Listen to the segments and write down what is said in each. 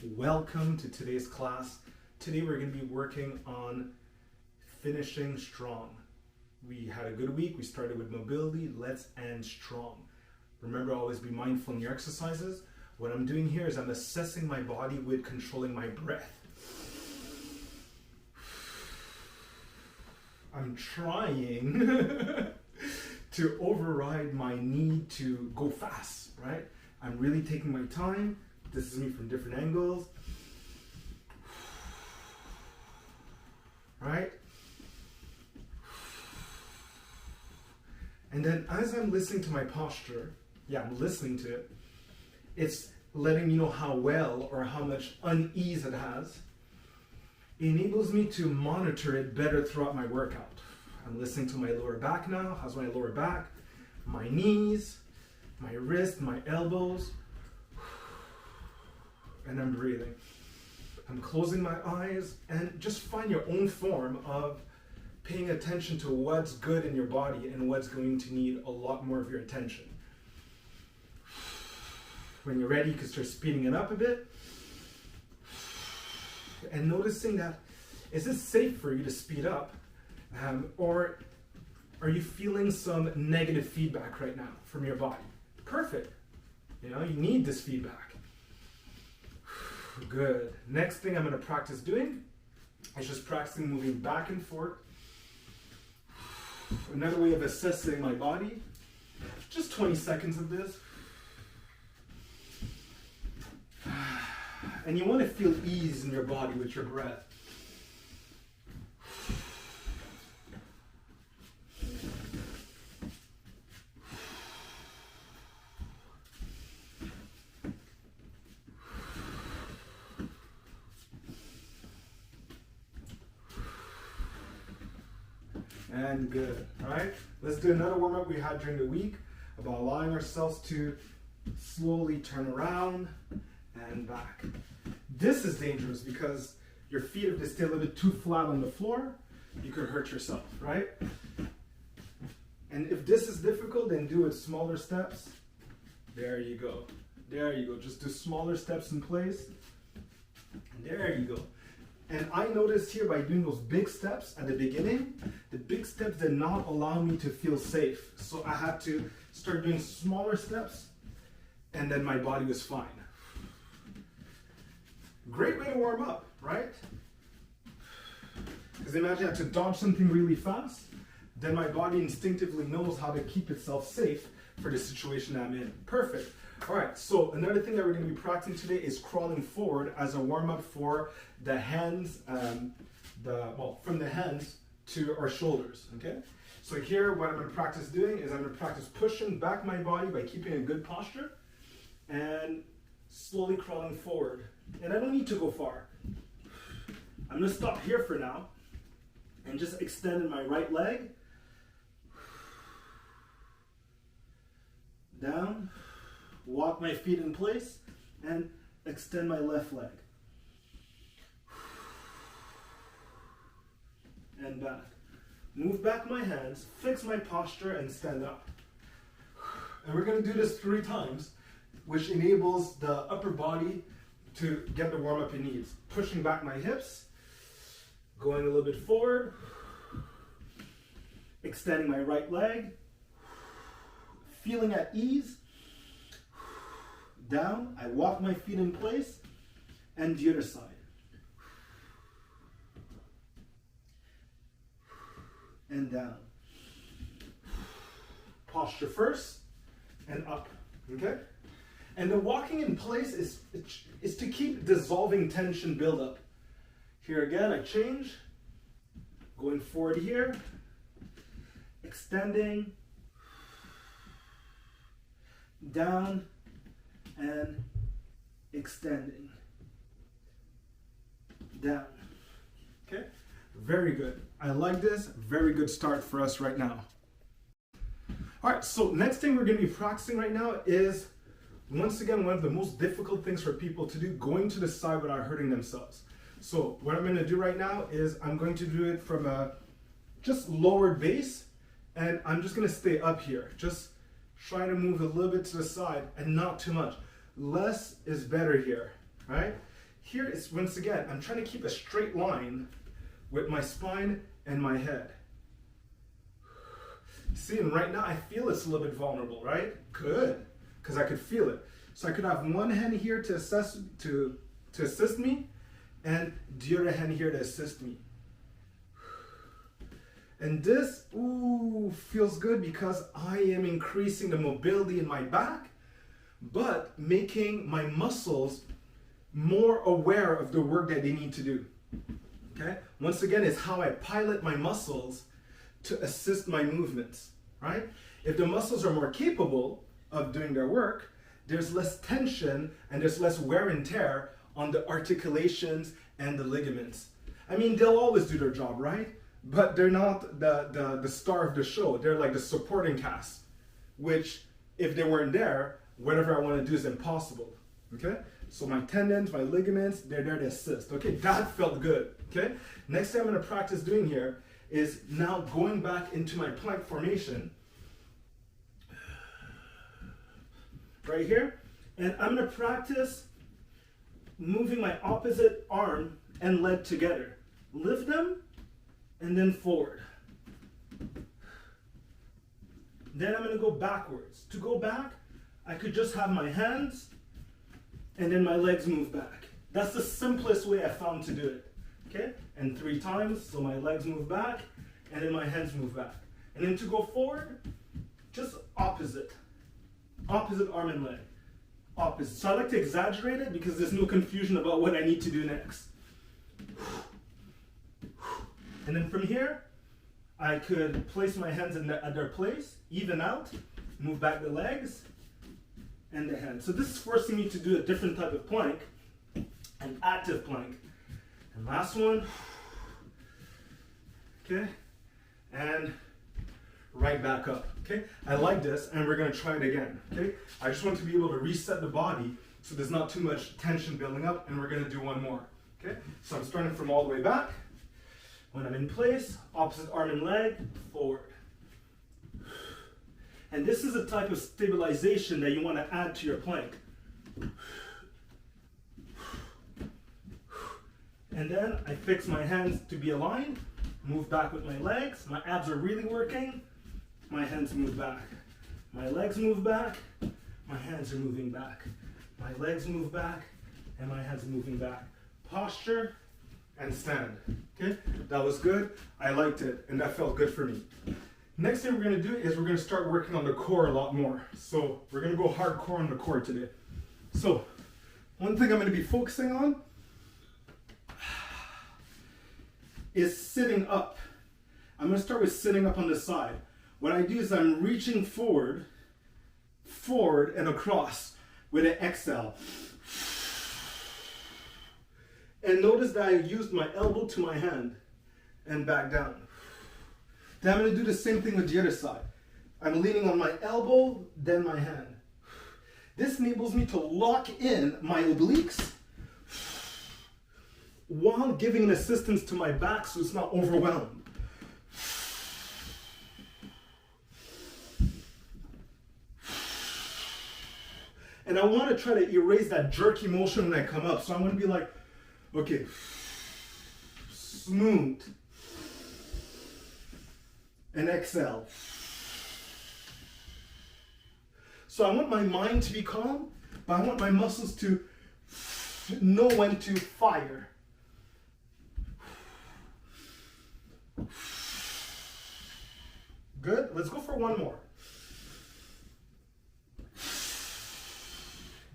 Welcome to today's class. Today we're going to be working on finishing strong. We had a good week. We started with mobility. Let's end strong. Remember, always be mindful in your exercises. What I'm doing here is I'm assessing my body with controlling my breath. I'm trying to override my need to go fast, right? I'm really taking my time. This is me from different angles. Right? And then as I'm listening to my posture, I'm listening to it, it's letting me know how well or how much unease it has. It enables me to monitor it better throughout my workout. I'm listening to my lower back now. How's my lower back? My knees, my wrist, my elbows. And I'm breathing. I'm closing my eyes and just find your own form of paying attention to what's good in your body and what's going to need a lot more of your attention. When you're ready, you can start speeding it up a bit. And noticing that, is it safe for you to speed up? Or are you feeling some negative feedback right now from your body? Perfect. You need this feedback. Good. Next thing I'm going to practice doing is just practicing moving back and forth. Another way of assessing my body. Just 20 seconds of this. And you want to feel ease in your body with your breath. And good, all right? Let's do another warm-up we had during the week about allowing ourselves to slowly turn around and back. This is dangerous because your feet, if they stay a little bit too flat on the floor, you could hurt yourself, right? And if this is difficult, then do it smaller steps. There you go. There you go. Just do smaller steps in place. There you go. And I noticed here by doing those big steps at the beginning, the big steps did not allow me to feel safe. So I had to start doing smaller steps, and then my body was fine. Great way to warm up, right? Because imagine I had to dodge something really fast, then my body instinctively knows how to keep itself safe for the situation I'm in. Perfect. All right, so another thing that we're going to be practicing today is crawling forward as a warm-up for the hands, from the hands to our shoulders, okay? So here, what I'm going to practice doing is I'm going to practice pushing back my body by keeping a good posture and slowly crawling forward. And I don't need to go far. I'm going to stop here for now and just extend my right leg. Down. Walk my feet in place and extend my left leg. And back. Move back my hands, fix my posture, and stand up. And we're going to do this 3 times, which enables the upper body to get the warm-up it needs. Pushing back my hips, going a little bit forward, extending my right leg, feeling at ease. Down, I walk my feet in place, and the other side. And down. Posture first, and up, okay? And the walking in place is to keep dissolving tension buildup. Here again, I change, going forward here, extending, down, and extending down. Okay, very good. I like this. Very good start for us right now. All right, so next thing we're going to be practicing right now is, once again, one of the most difficult things for people to do, going to the side without hurting themselves. So what I'm going to do right now is I'm going to do it from a just lowered base, and I'm just going to stay up here. Just try to move a little bit to the side and not too much. Less is better here, right? here is, once again, I'm trying to keep a straight line with my spine and my head. See, and right now I feel it's a little bit vulnerable, right? Good, because I could feel it. So I could have one hand here to assist me, and the other hand here to assist me. And this, feels good because I am increasing the mobility in my back, but making my muscles more aware of the work that they need to do. Okay? Once again, it's how I pilot my muscles to assist my movements, right? If the muscles are more capable of doing their work, there's less tension and there's less wear and tear on the articulations and the ligaments. I mean, they'll always do their job, right? But they're not the star of the show. They're like the supporting cast, which if they weren't there, whatever I want to do is impossible, okay? So my tendons, my ligaments, they're there to assist, okay? That felt good, okay? Next thing I'm going to practice doing here is now going back into my plank formation right here, and I'm going to practice moving my opposite arm and leg together. Lift them and then forward. Then I'm going to go backwards. To go back, I could just have my hands and then my legs move back. That's the simplest way I found to do it. Okay? And 3 times, so my legs move back and then my hands move back. And then to go forward, just opposite. Opposite arm and leg. Opposite. So I like to exaggerate it because there's no confusion about what I need to do next. And then from here, I could place my hands at their place, even out, move back the legs and the hands. So this is forcing me to do a different type of plank, an active plank. And last one, okay, and right back up, okay? I like this, and we're gonna try it again, okay? I just want to be able to reset the body so there's not too much tension building up, and we're gonna do one more, okay? So I'm starting from all the way back. When I'm in place, opposite arm and leg, forward. And this is a type of stabilization that you want to add to your plank. And then I fix my hands to be aligned, move back with my legs. My abs are really working. My hands move back. My legs move back. My hands are moving back. My legs move back, and my hands are moving back. Posture and stand. Okay, that was good. I liked it, and that felt good for me. Next thing we're going to do is we're going to start working on the core a lot more. So we're going to go hardcore on the core today. So one thing I'm going to be focusing on is sitting up. I'm going to start with sitting up on the side. What I do is I'm reaching forward and across with an exhale. And notice that I used my elbow to my hand and back down. Then I'm going to do the same thing with the other side. I'm leaning on my elbow, then my hand. This enables me to lock in my obliques while giving an assistance to my back so it's not overwhelmed. And I want to try to erase that jerky motion when I come up. So I'm going to be like, okay, smooth, and exhale. So I want my mind to be calm, but I want my muscles to know when to fire. Good, let's go for one more.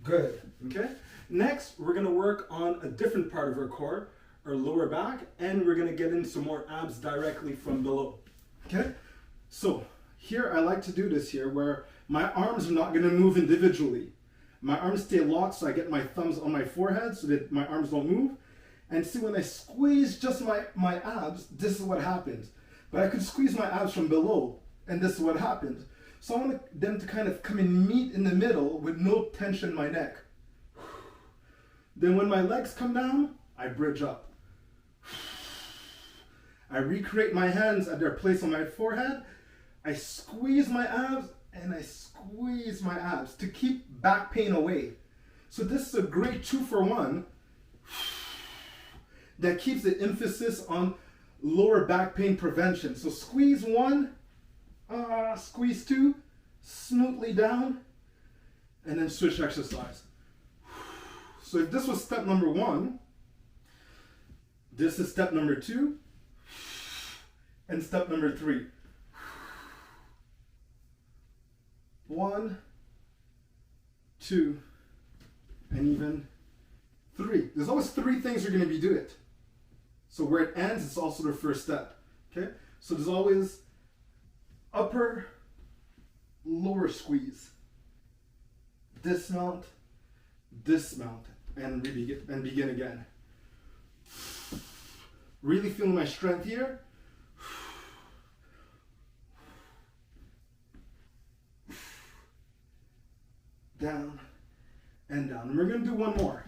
Good, okay? Next, we're gonna work on a different part of our core, our lower back, and we're gonna get into some more abs directly from below, okay? So here, I like to do this here where my arms are not gonna move individually. My arms stay locked so I get my thumbs on my forehead so that my arms don't move. And see, when I squeeze just my abs, this is what happens. But I could squeeze my abs from below, and this is what happens. So I want them to kind of come and meet in the middle with no tension in my neck. Then when my legs come down, I bridge up. I recreate my hands at their place on my forehead. I squeeze my abs and I squeeze my abs to keep back pain away. So this is a great 2-for-1. that keeps the emphasis on lower back pain prevention. So squeeze 1, squeeze 2, smoothly down, and then switch exercise. So if this was step number 1, this is step number 2, and step number 3. 1, 2, and even 3. There's always 3 things you're going to be doing. So where it ends, it's also the first step. Okay? So there's always upper, lower squeeze, dismount, dismount, and begin again. Really feeling my strength here. Down and down. And we're going to do one more.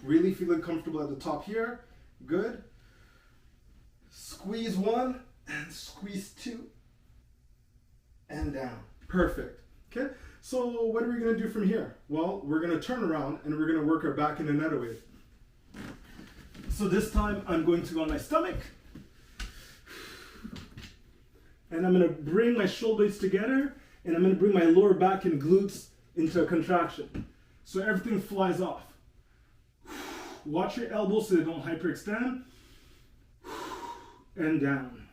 Really feeling comfortable at the top here. Good. Squeeze 1 and squeeze 2 and down. Perfect. Okay, so what are we going to do from here? Well, we're going to turn around and we're going to work our back in another way. So this time I'm going to go on my stomach. And I'm going to bring my shoulder blades together, and I'm going to bring my lower back and glutes into a contraction. So everything flies off. Watch your elbows so they don't hyperextend. And down.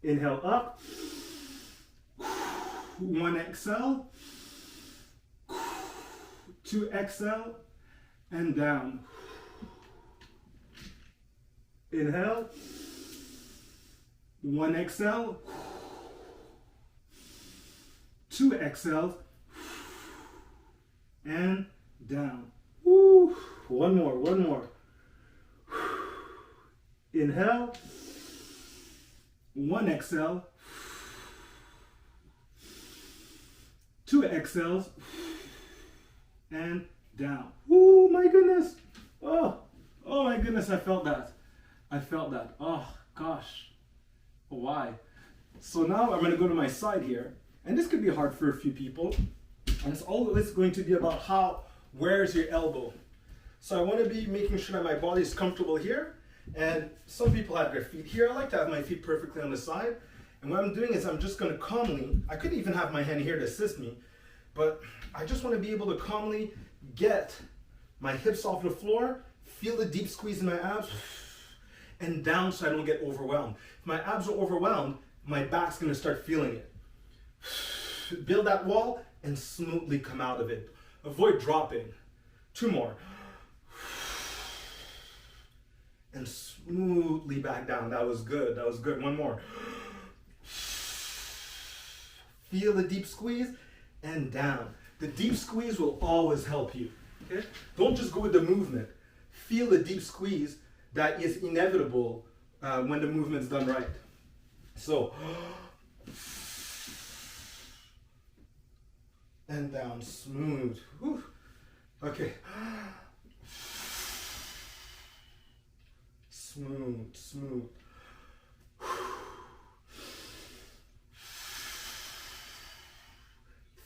Inhale up. 1 exhale. 2 exhale. And down. Inhale. 1 exhale. 2 exhales. And down. Woo. One more. Inhale. 1 exhale. 2 exhales. And down. Oh my goodness. Oh my goodness, I felt that. Oh gosh. Why? So now I'm going to go to my side here. And this could be hard for a few people. And it's always going to be about where's your elbow. So I want to be making sure that my body is comfortable here. And some people have their feet here. I like to have my feet perfectly on the side. And what I'm doing is I'm just going to calmly, I could even have my hand here to assist me, but I just want to be able to calmly get my hips off the floor, feel the deep squeeze in my abs, and down so I don't get overwhelmed. If my abs are overwhelmed, my back's going to start feeling it. Build that wall and smoothly come out of it. Avoid dropping. 2 more. And smoothly back down. That was good. 1 more. Feel the deep squeeze and down. The deep squeeze will always help you. Okay? Don't just go with the movement. Feel the deep squeeze that is inevitable when the movement's done right. So, and down, smooth. Whew. Okay. Smooth.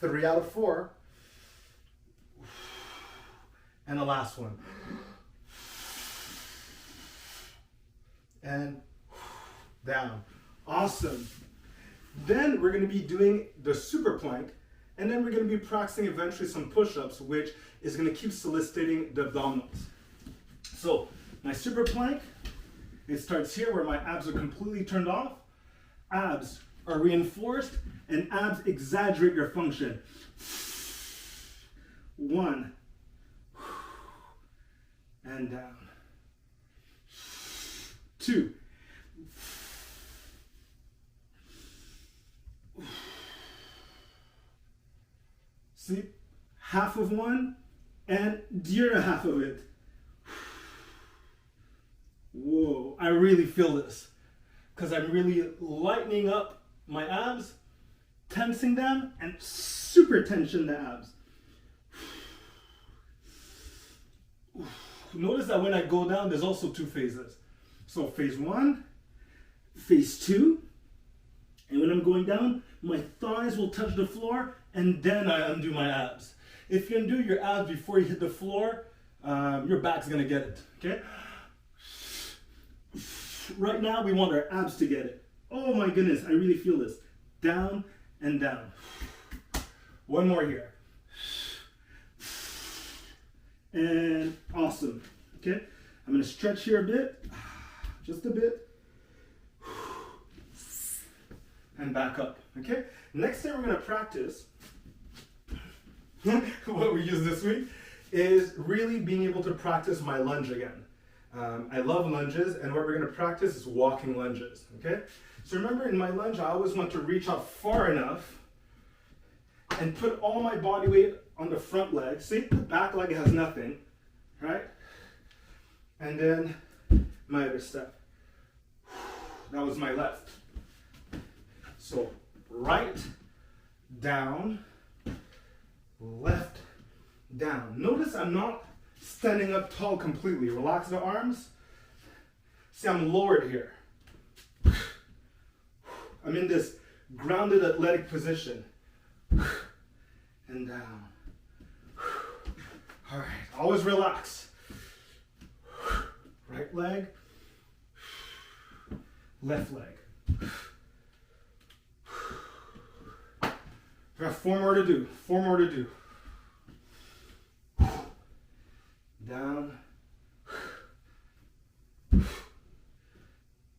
3 out of 4. And the last one. And down. Awesome. Then we're going to be doing the super plank, and then we're going to be practicing eventually some push-ups, which is going to keep soliciting the abdominals. So my super plank, it starts here where my abs are completely turned off. Abs are reinforced, and abs exaggerate your function. 1. And down. 2. See? Half of 1 and the other half of it. Whoa, I really feel this because I'm really lightening up my abs, tensing them, and super tension the abs. Notice that when I go down, there's also 2 phases. So phase 1, phase 2, and when I'm going down, my thighs will touch the floor, and then I undo my abs. If you undo your abs before you hit the floor, your back's gonna get it, okay? Right now, we want our abs to get it. Oh my goodness, I really feel this. Down and down. One more here. And awesome, okay? I'm gonna stretch here a bit, just a bit. And back up, okay? Next thing we're gonna practice, what we use this week, is really being able to practice my lunge again. I love lunges, and what we're gonna practice is walking lunges, okay? So remember, in my lunge, I always want to reach out far enough and put all my body weight on the front leg. See, the back leg has nothing, right? And then my other step. That was my left. So right, down, left, down. Notice I'm not standing up tall completely. Relax the arms. See, I'm lowered here. I'm in this grounded athletic position. And down. All right, always relax. Right leg, left leg. We have 4 more to do. 4 more to do. Down.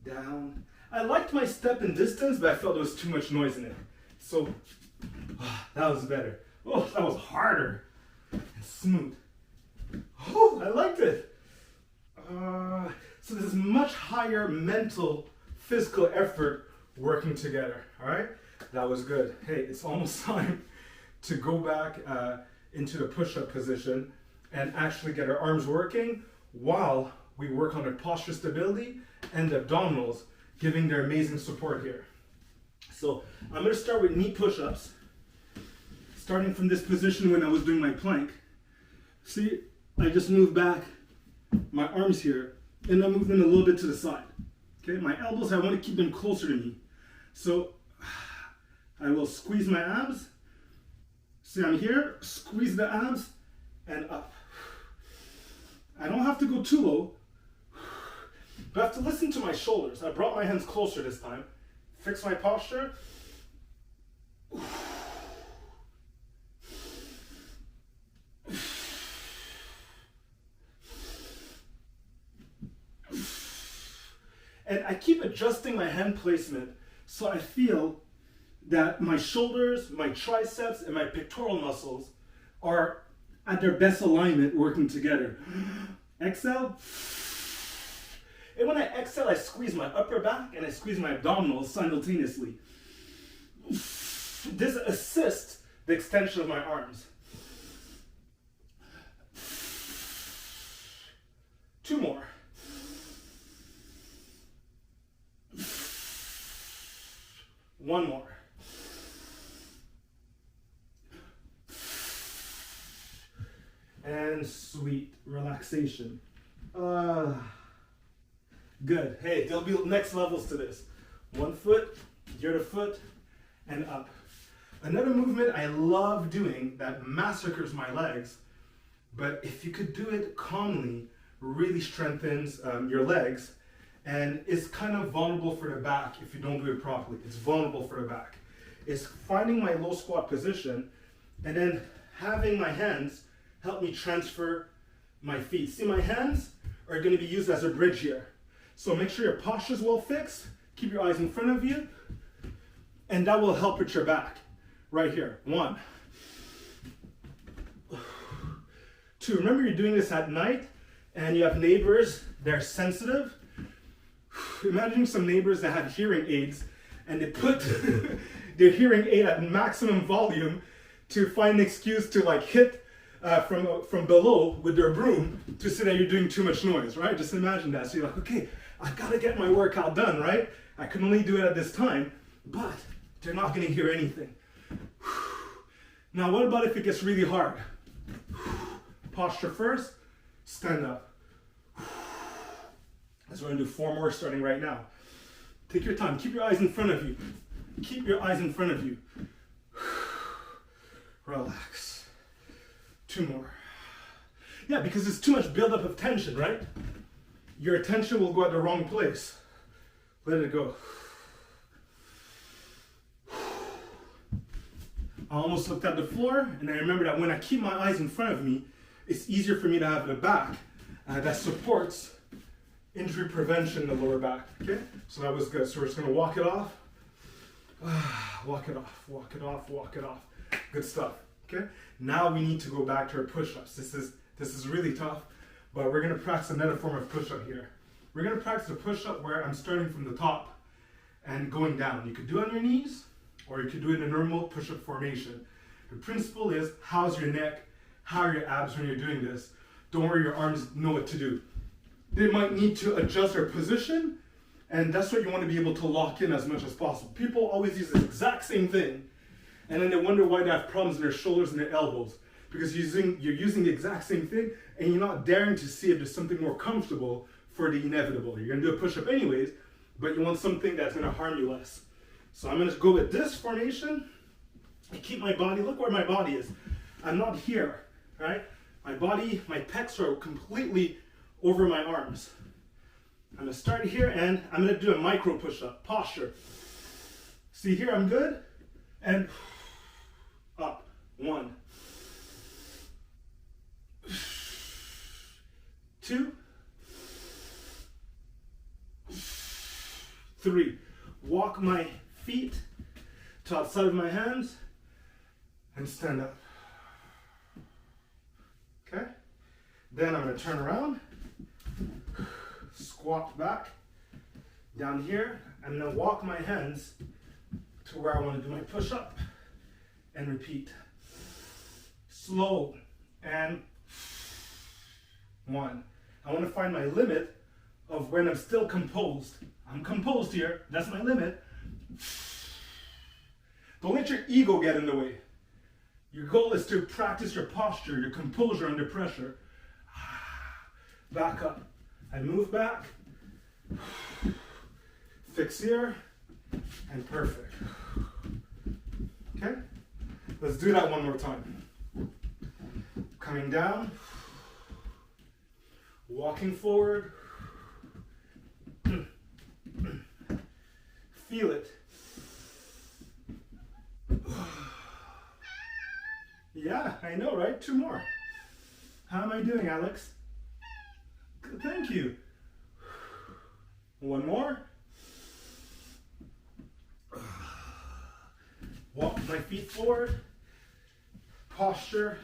Down. I liked my step in distance, but I felt there was too much noise in it. So, that was better. Oh, that was harder and smooth. Oh, I liked it. So there's much higher mental, physical effort working together, all right? That was good. Hey, it's almost time to go back into the push-up position and actually get our arms working while we work on our posture stability and the abdominals, giving their amazing support here. So I'm gonna start with knee push-ups, starting from this position when I was doing my plank. See, I just moved back my arms here, and I moved them a little bit to the side. Okay, my elbows, I want to keep them closer to me. So I will squeeze my abs. See, I'm here, squeeze the abs, and up. I don't have to go too low, but I have to listen to my shoulders. I brought my hands closer this time. Fix my posture. And I keep adjusting my hand placement so I feel that my shoulders, my triceps, and my pectoral muscles are at their best alignment working together. Exhale. And when I exhale, I squeeze my upper back and I squeeze my abdominals simultaneously. This assists the extension of my arms. 2 more. One more. And sweet relaxation. Good. Hey, there'll be next levels to this. 1 foot, the other foot, and up. Another movement I love doing that massacres my legs, but if you could do it calmly, really strengthens your legs, and it's kind of vulnerable for the back if you don't do it properly. It's vulnerable for the back. It's finding my low squat position and then having my hands help me transfer my feet. See, my hands are going to be used as a bridge here. So make sure your posture is well fixed. Keep your eyes in front of you. And that will help with your back. Right here. 1. 2. Remember, you're doing this at night and you have neighbors, they're sensitive. Imagine some neighbors that have hearing aids and they put their hearing aid at maximum volume to find an excuse to like hit from below with their broom to say that you're doing too much noise, right? Just imagine that. So you're like, okay, I gotta get my workout done, right? I can only do it at this time, but they're not gonna hear anything. Now, what about if it gets really hard? Posture first, stand up. So we're gonna do 4 more starting right now. Take your time, keep your eyes in front of you. Keep your eyes in front of you. Relax. 2 more. Yeah, because it's too much buildup of tension, right? Your attention will go at the wrong place. Let it go. I almost looked at the floor, and I remember that when I keep my eyes in front of me, it's easier for me to have the back that supports injury prevention in the lower back. Okay, so that was good. So we're just gonna walk it off, walk it off, walk it off, walk it off. Good stuff. Okay, now we need to go back to our push-ups. This is really tough, but we're gonna practice another form of push-up here. We're gonna practice a push-up where I'm starting from the top and going down. You could do it on your knees, or you could do it in a normal push-up formation. The principle is, how's your neck, how are your abs when you're doing this? Don't worry, your arms know what to do. They might need to adjust their position, and that's what you want to be able to lock in as much as possible. People always use the exact same thing, and then they wonder why they have problems in their shoulders and their elbows, because you're using the exact same thing, and you're not daring to see if there's something more comfortable for the inevitable. You're going to do a push-up anyways, but you want something that's going to harm you less. So I'm going to go with this formation and keep my body, look where my body is. I'm not here, right? My body, my pecs are completely over my arms. I'm going to start here and I'm going to do a micro push-up, posture. See here, I'm good. And up, 1, 2, 3. Walk my feet to outside of my hands and stand up. Okay? Then I'm going to turn around, squat back, down here. I'm going to walk my hands to where I want to do my push-up and repeat. Slow and 1. I want to find my limit of when I'm still composed. I'm composed here, that's my limit. Don't let your ego get in the way. Your goal is to practice your posture, your composure under pressure. Back up. I move back. Fix here. And perfect. Okay? Let's do that one more time. Coming down. Walking forward. Feel it. Yeah, I know, right? 2 more. How am I doing, Alex? Good, thank you. 1 more. Walk my feet forward. Posture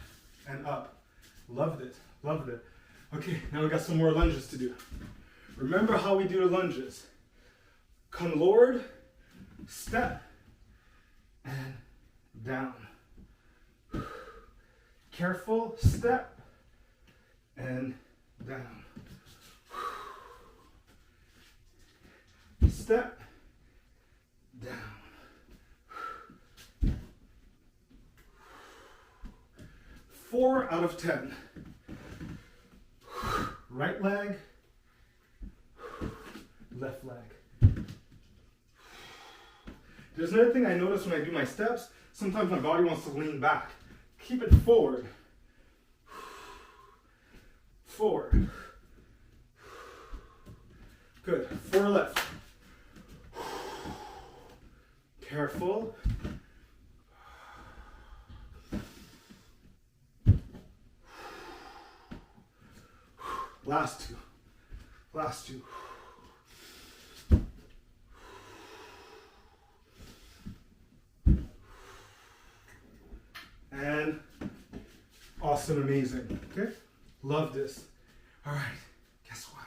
and up. Loved it. Loved it. Okay, now we got some more lunges to do. Remember how we do the lunges. Come lowered, step, and down. Careful, step, and down. Step, down. 4 out of 10. Right leg, left leg. There's another thing I notice when I do my steps. Sometimes my body wants to lean back. Keep it forward. Forward. Good. 4 left. Careful. Last 2. Last 2. And awesome, amazing. Okay? Love this. All right, guess what?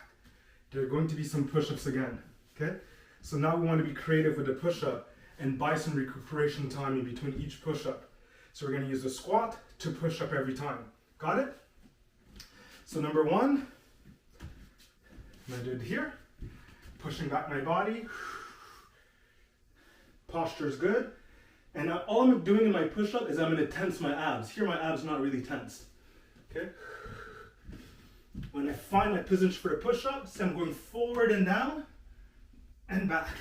There are going to be some push-ups again. Okay? So now we want to be creative with the push-up and buy some recuperation time in between each push-up. So we're going to use the squat to push up every time. Got it? So number 1, I'm going to do it here. Pushing back my body. Posture is good. And now all I'm doing in my push-up is I'm going to tense my abs. Here my abs are not really tensed. Okay? When I find my position for the push-up, so I'm going forward and down and back.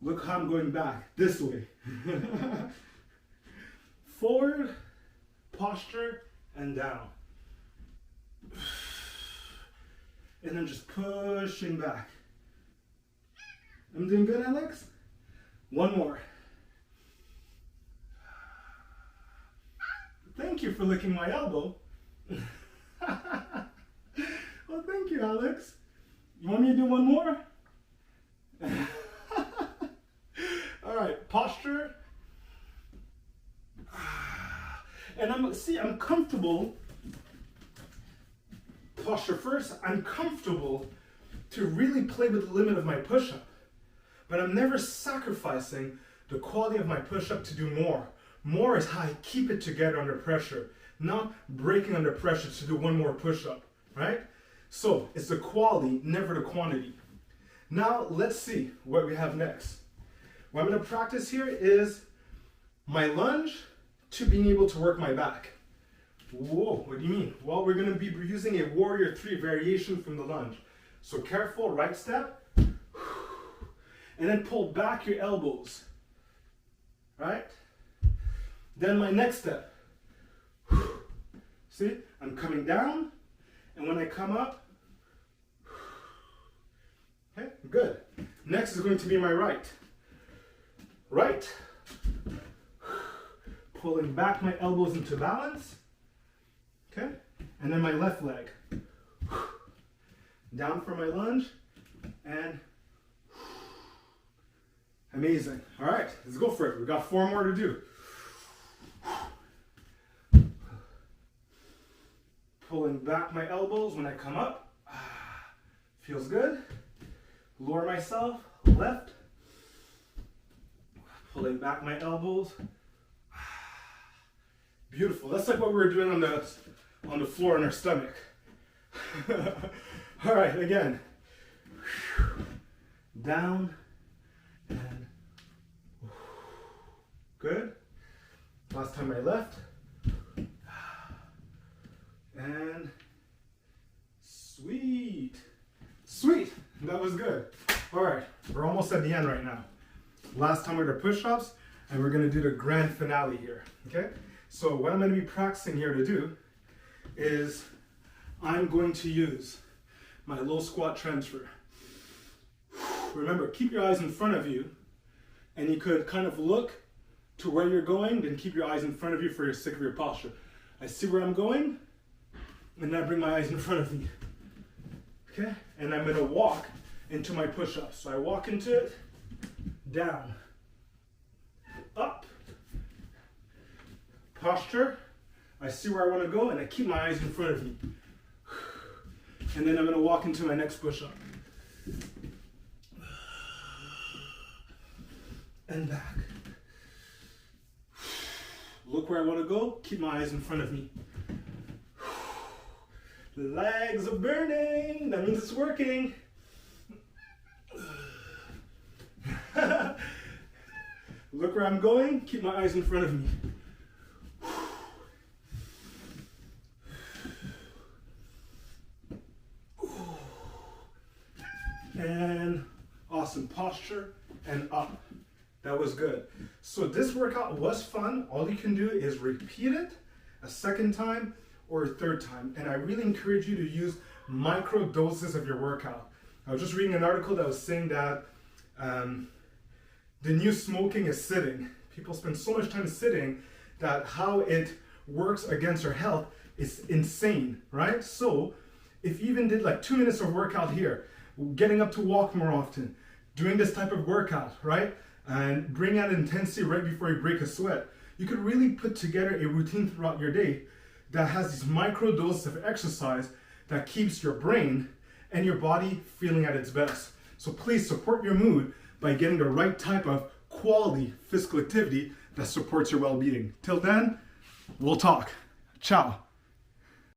Look how I'm going back, this way. Forward, posture, and down. And then just pushing back. I'm doing good, Alex? One more. Thank you for licking my elbow. Well, thank you, Alex. You want me to do one more? All right, posture. And I'm comfortable. Posture first. I'm comfortable to really play with the limit of my push-up, but I'm never sacrificing the quality of my push-up to do more. More is how I keep it together under pressure, not breaking under pressure to do one more push-up, right? So it's the quality, never the quantity. Now let's see what we have next. What I'm going to practice here is my lunge to being able to work my back. Whoa, what do you mean? Well, we're going to be using a Warrior 3 variation from the lunge. So careful, right step, and then pull back your elbows, right? Then my next step. See, I'm coming down, and when I come up, okay, good. Next is going to be my right. Right, pulling back my elbows into balance, okay? And then my left leg. Down for my lunge, and amazing. All right, let's go for it. We've got 4 more to do. Pulling back my elbows when I come up. Feels good. Lower myself, left. Pulling back my elbows. Beautiful. That's like what we were doing on the floor in our stomach. All right, again. Down and good. Last time I left. And sweet. Sweet. That was good. All right, we're almost at the end right now. Last time we did push-ups, and we're going to do the grand finale here. Okay? So what I'm going to be practicing here to do is I'm going to use my low squat transfer. Remember, keep your eyes in front of you, and you could kind of look to where you're going, then keep your eyes in front of you for your sake of your posture. I see where I'm going, and then I bring my eyes in front of me. Okay? And I'm going to walk into my push-ups. So I walk into it, down, up, posture. I see where I want to go, and I keep my eyes in front of me. And then I'm going to walk into my next push-up. And back. Look where I want to go, keep my eyes in front of me. The legs are burning, that means it's working. Look where I'm going, keep my eyes in front of me. And awesome posture and up. That was good. So this workout was fun. All you can do is repeat it a second time or a third time. And I really encourage you to use micro doses of your workout. I was just reading an article that was saying that the new smoking is sitting. People spend so much time sitting that how it works against your health is insane, right? So if you even did like 2 minutes of workout here, getting up to walk more often, doing this type of workout, right? And bring out intensity right before you break a sweat, you could really put together a routine throughout your day that has these micro doses of exercise that keeps your brain and your body feeling at its best. So please support your mood by getting the right type of quality physical activity that supports your well-being. Till then, we'll talk. Ciao.